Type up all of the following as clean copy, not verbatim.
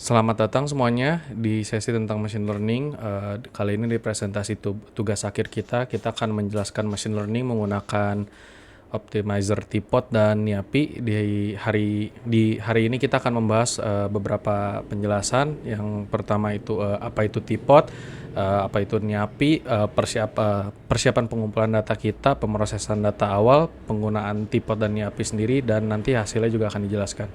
Selamat datang semuanya di sesi tentang machine learning. Kali ini di presentasi tugas akhir kita akan menjelaskan machine learning menggunakan optimizer T-Pod dan NIAPI. Di hari ini kita akan membahas beberapa penjelasan. Yang pertama itu apa itu T-Pod, apa itu NIAPI, persiapan pengumpulan data kita, pemrosesan data awal, penggunaan T-Pod dan NIAPI sendiri, dan nanti hasilnya juga akan dijelaskan.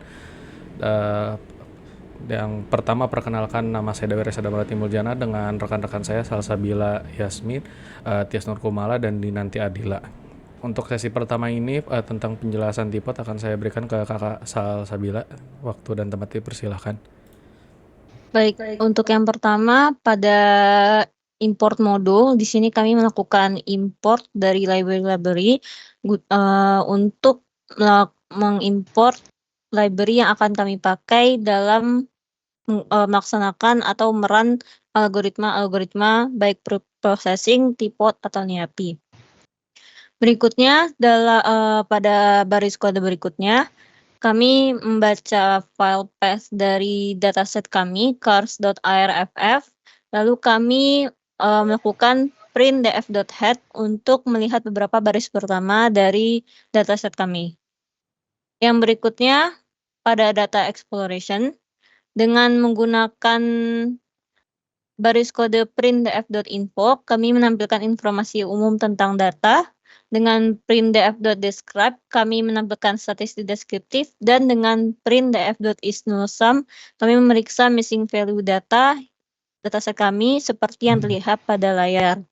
Yang pertama, perkenalkan, nama saya Dewi Reza Damar Timuljana dengan rekan-rekan saya Salsabila Yasmin, Tias Nurkumala, dan Dinanti Adila. Untuk sesi pertama ini tentang penjelasan T-Pod akan saya berikan ke kakak Salsabila. Waktu dan tempat dipersilahkan. Baik, untuk yang pertama pada import modul, di sini kami melakukan import dari library untuk mengimport library yang akan kami pakai dalam melaksanakan atau merun algoritma baik processing, T-Pod atau NIAPI. Berikutnya pada baris kode berikutnya kami membaca file path dari dataset kami cars.arff, lalu kami melakukan print df.head untuk melihat beberapa baris pertama dari dataset kami. Yang berikutnya pada data exploration, dengan menggunakan baris kode print df.info, kami menampilkan informasi umum tentang data. Dengan print df.describe, kami menampilkan statistik deskriptif. Dan dengan print df.isNullSum, kami memeriksa missing value dataset kami seperti yang terlihat pada layar.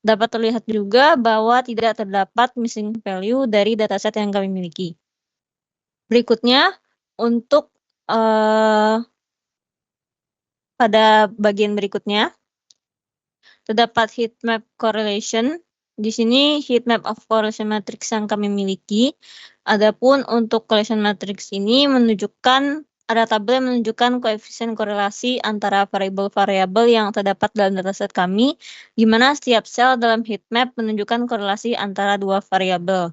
Dapat terlihat juga bahwa tidak terdapat missing value dari dataset yang kami miliki. Berikutnya, untuk pada bagian berikutnya, terdapat heatmap correlation. Di sini heatmap of correlation matrix yang kami miliki. Adapun untuk correlation matrix ini ada tabel yang menunjukkan koefisien korelasi antara variabel-variabel yang terdapat dalam dataset kami, di mana setiap sel dalam heatmap menunjukkan korelasi antara dua variabel.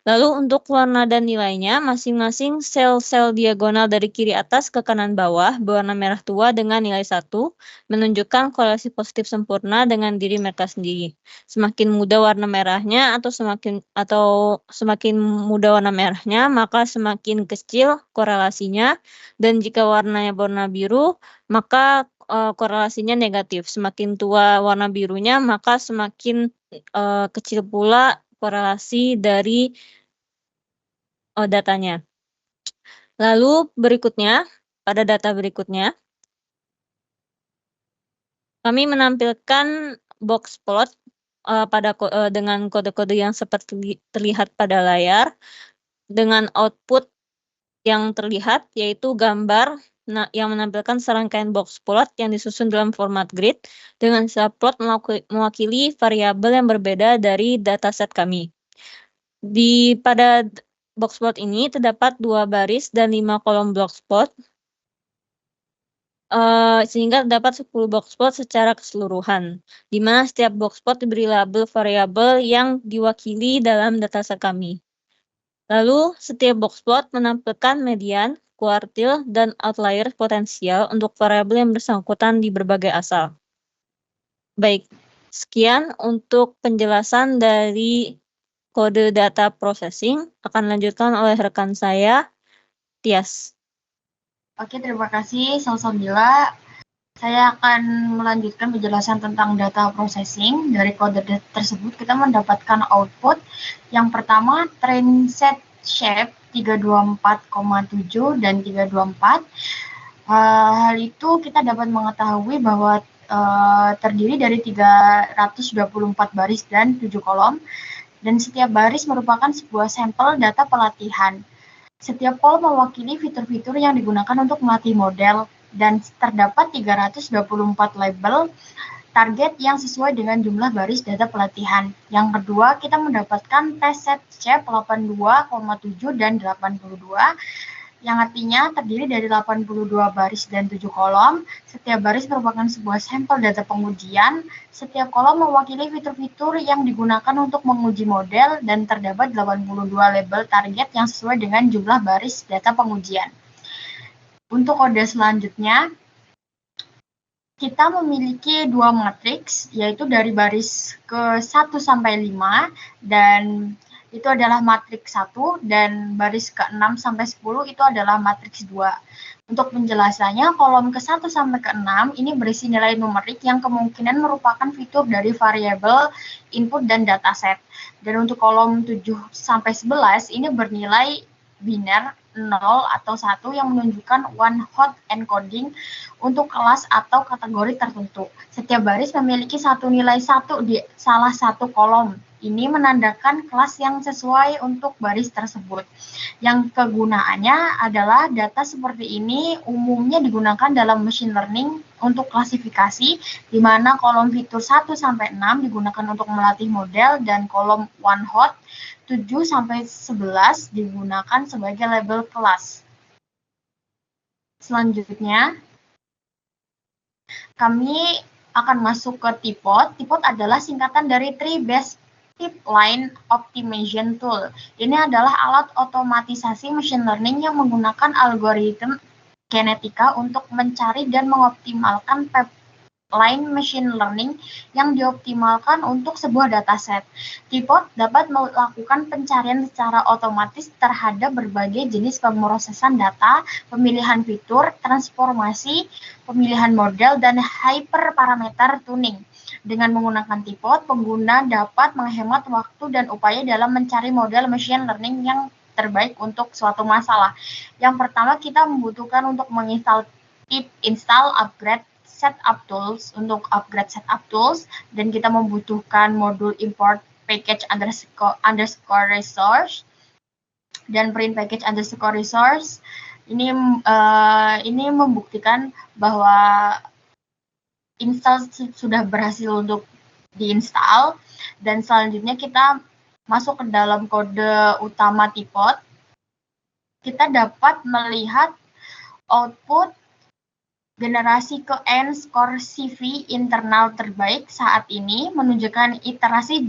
Lalu untuk warna dan nilainya, masing-masing sel-sel diagonal dari kiri atas ke kanan bawah berwarna merah tua dengan nilai 1, menunjukkan korelasi positif sempurna dengan diri mereka sendiri. Semakin muda warna merahnya atau semakin muda warna merahnya, maka semakin kecil korelasinya, dan jika warnanya berwarna biru, maka korelasinya negatif. Semakin tua warna birunya, maka semakin kecil pula korelasi dari datanya. Lalu berikutnya, pada data berikutnya, kami menampilkan box plot dengan kode-kode yang seperti terlihat pada layar, dengan output yang terlihat yaitu gambar yang menampilkan serangkaian box plot yang disusun dalam format grid dengan subplot mewakili variabel yang berbeda dari dataset kami. Pada box plot ini terdapat 2 baris dan 5 kolom box plot, sehingga terdapat 10 box plot secara keseluruhan, di mana setiap box plot diberi label variabel yang diwakili dalam dataset kami. Lalu, setiap box plot menampilkan median, kuartil, dan outlier potensial untuk variabel yang bersangkutan di berbagai asal. Baik, sekian untuk penjelasan dari kode data processing. Akan lanjutkan oleh rekan saya, Tias. Oke, terima kasih Salsabila. Saya akan melanjutkan penjelasan tentang data processing. Dari kode tersebut kita mendapatkan output. Yang pertama, train set shape 324,7 dan 324. Hal itu kita dapat mengetahui bahwa terdiri dari 324 baris dan 7 kolom, dan setiap baris merupakan sebuah sampel data pelatihan. Setiap kolom mewakili fitur-fitur yang digunakan untuk melatih model, dan terdapat 324 label target yang sesuai dengan jumlah baris data pelatihan. Yang kedua, kita mendapatkan test set shape 82,7 dan 82, yang artinya terdiri dari 82 baris dan 7 kolom. Setiap baris merupakan sebuah sampel data pengujian. Setiap kolom mewakili fitur-fitur yang digunakan untuk menguji model, dan terdapat 82 label target yang sesuai dengan jumlah baris data pengujian. Untuk kode selanjutnya, kita memiliki dua matriks, yaitu dari baris ke 1 sampai 5, dan itu adalah matriks 1, dan baris ke 6 sampai 10 itu adalah matriks 2. Untuk penjelasannya, kolom ke 1 sampai ke 6 ini berisi nilai numerik yang kemungkinan merupakan fitur dari variabel input dan dataset. Dan untuk kolom 7 sampai 11 ini bernilai biner 0 atau 1 yang menunjukkan one hot encoding untuk kelas atau kategori tertentu. Setiap baris memiliki satu nilai 1 di salah satu kolom. Ini menandakan kelas yang sesuai untuk baris tersebut. Yang kegunaannya adalah data seperti ini umumnya digunakan dalam machine learning untuk klasifikasi, di mana kolom fitur 1 sampai 6 digunakan untuk melatih model dan kolom one hot 7 sampai 11 digunakan sebagai label kelas. Selanjutnya, kami akan masuk ke TPOT. TPOT adalah singkatan dari Tree Based Pipeline Optimization Tool. Ini adalah alat otomatisasi machine learning yang menggunakan algoritma genetika untuk mencari dan mengoptimalkan pipeline machine learning yang dioptimalkan untuk sebuah dataset. TPOT dapat melakukan pencarian secara otomatis terhadap berbagai jenis pemrosesan data, pemilihan fitur, transformasi, pemilihan model, dan hyperparameter tuning. Dengan menggunakan TPOT, pengguna dapat menghemat waktu dan upaya dalam mencari model machine learning yang terbaik untuk suatu masalah. Yang pertama, kita membutuhkan untuk menginstal pip install upgrade setup tools untuk upgrade setup tools, dan kita membutuhkan modul import package underscore resource dan print package underscore resource. Ini membuktikan bahwa install sudah berhasil untuk diinstal, dan selanjutnya kita masuk ke dalam kode utama TPOT. Kita dapat melihat output generasi ke N skor CV internal terbaik saat ini menunjukkan iterasi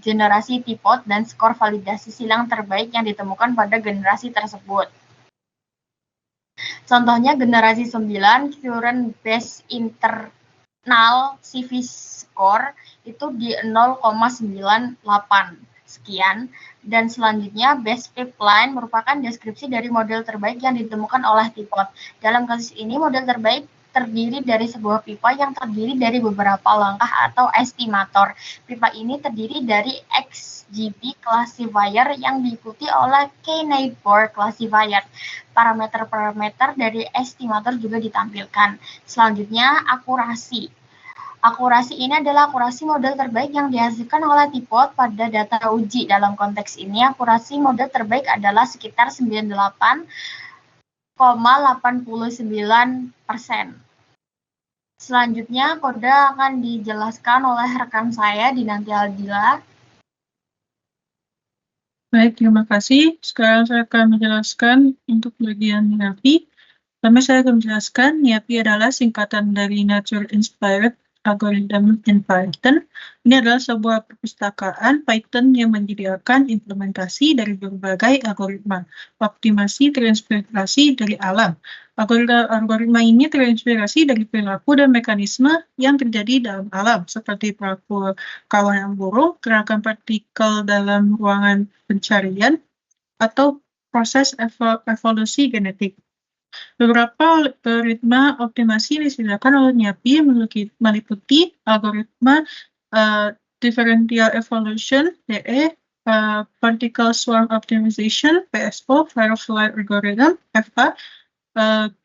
generasi TPOT dan skor validasi silang terbaik yang ditemukan pada generasi tersebut. Contohnya generasi 9 current base internal CV score itu di 0,98 sekian, dan selanjutnya base pipeline merupakan deskripsi dari model terbaik yang ditemukan oleh TPOT. Dalam kasus ini model terbaik terdiri dari sebuah pipa yang terdiri dari beberapa langkah atau estimator. Pipa ini terdiri dari XGB classifier yang diikuti oleh K-neighbor classifier. Parameter-parameter dari estimator juga ditampilkan. Selanjutnya, akurasi. Akurasi ini adalah akurasi model terbaik yang dihasilkan oleh TPOT pada data uji. Dalam konteks ini, akurasi model terbaik adalah sekitar 98,89%. Selanjutnya, kode akan dijelaskan oleh rekan saya, Dinanti Aldila. Baik, terima kasih. Sekarang saya akan menjelaskan untuk bagian NIAPI. Pertama, saya akan menjelaskan NIAPI adalah singkatan dari Nature Inspired Algorithm in Python. Ini adalah sebuah perpustakaan Python yang menyediakan implementasi dari berbagai algoritma optimasi terinspirasi dari alam. Algoritma ini terinspirasi dari perilaku dan mekanisme yang terjadi dalam alam, seperti perilaku kawanan burung, gerakan partikel dalam ruangan pencarian, atau proses evolusi genetik. Beberapa algoritma optimasi disediakan oleh NIAPI meliputi algoritma differential evolution (DE), particle swarm optimization (PSO), firefly algorithm (FA),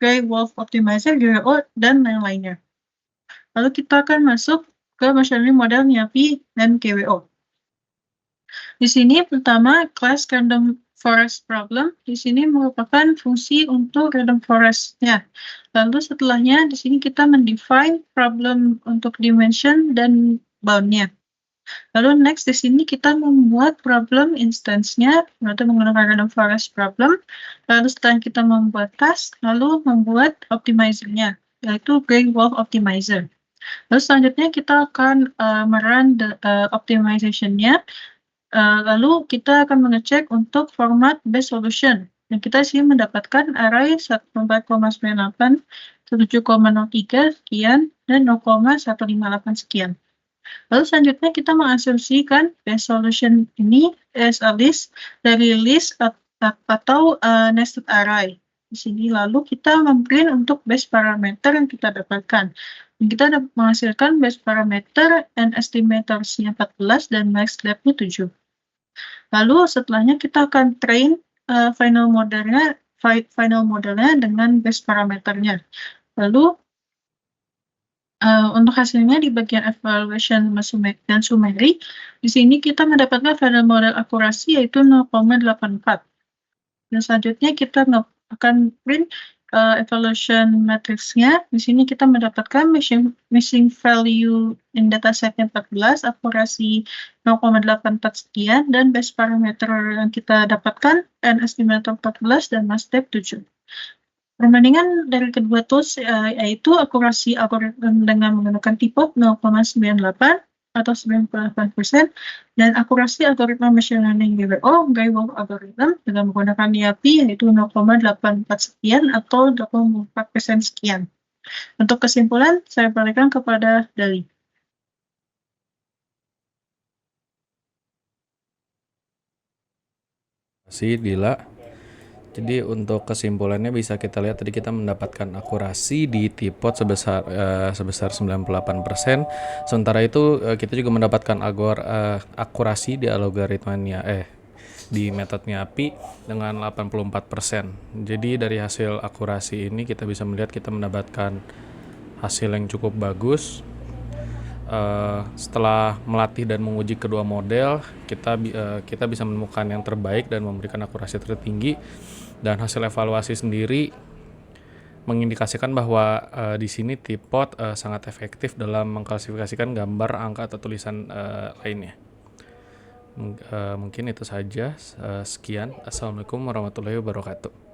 gray wolf optimizer (GWO), dan lain-lainnya. Lalu kita akan masuk ke machine learning model NIAPI dan GWO. Di sini pertama class random forest problem. Di sini merupakan fungsi untuk random forest-nya. Lalu setelahnya di sini kita mendefine problem untuk dimension dan bound-nya. Lalu next di sini kita membuat problem instance-nya, yaitu menggunakan random forest problem. Lalu setelah kita membuat task, lalu membuat optimizer-nya, yaitu gray wolf optimizer. Lalu selanjutnya kita akan merun optimization-nya. Lalu kita akan mengecek untuk format best solution. Dan kita sini mendapatkan array 14,98 7,03 sekian, dan 0,158 sekian. Lalu selanjutnya kita mengasumsikan base solution ini as a list dari list atau nested array. Di sini lalu kita memprint untuk base parameter yang kita dapatkan. Dan kita dapat menghasilkan base parameter and estimators-nya 14 dan max depth-nya 7. Lalu setelahnya kita akan train final modelnya dengan base parameternya. Lalu untuk hasilnya di bagian evaluation dan summary, di sini kita mendapatkan final model akurasi yaitu 0,84. Dan selanjutnya kita akan print evaluation matrix-nya. Di sini kita mendapatkan missing value in dataset-nya 14, akurasi 0,84 sekian, dan base parameter yang kita dapatkan n estimator 14 dan max depth 7. Perbandingan dari kedua tools yaitu akurasi algoritma dengan menggunakan tipot 0,98 atau 98%, dan akurasi algoritma machine learning GWO algorithm dengan menggunakan IAP yaitu 0,84 sekian atau 24% sekian. Untuk kesimpulan, saya berikan kepada Dali. Terima kasih, Dila. Jadi untuk kesimpulannya bisa kita lihat tadi kita mendapatkan akurasi di tipot sebesar 98%. Sementara itu kita juga mendapatkan akurasi di algoritmanya di metodenya API dengan 84%. Jadi dari hasil akurasi ini kita bisa melihat kita mendapatkan hasil yang cukup bagus. Setelah melatih dan menguji kedua model, kita bisa menemukan yang terbaik dan memberikan akurasi tertinggi. Dan hasil evaluasi sendiri mengindikasikan bahwa di sini tipot sangat efektif dalam mengklasifikasikan gambar, angka atau tulisan lainnya. Mungkin itu saja. Sekian. Assalamualaikum warahmatullahi wabarakatuh.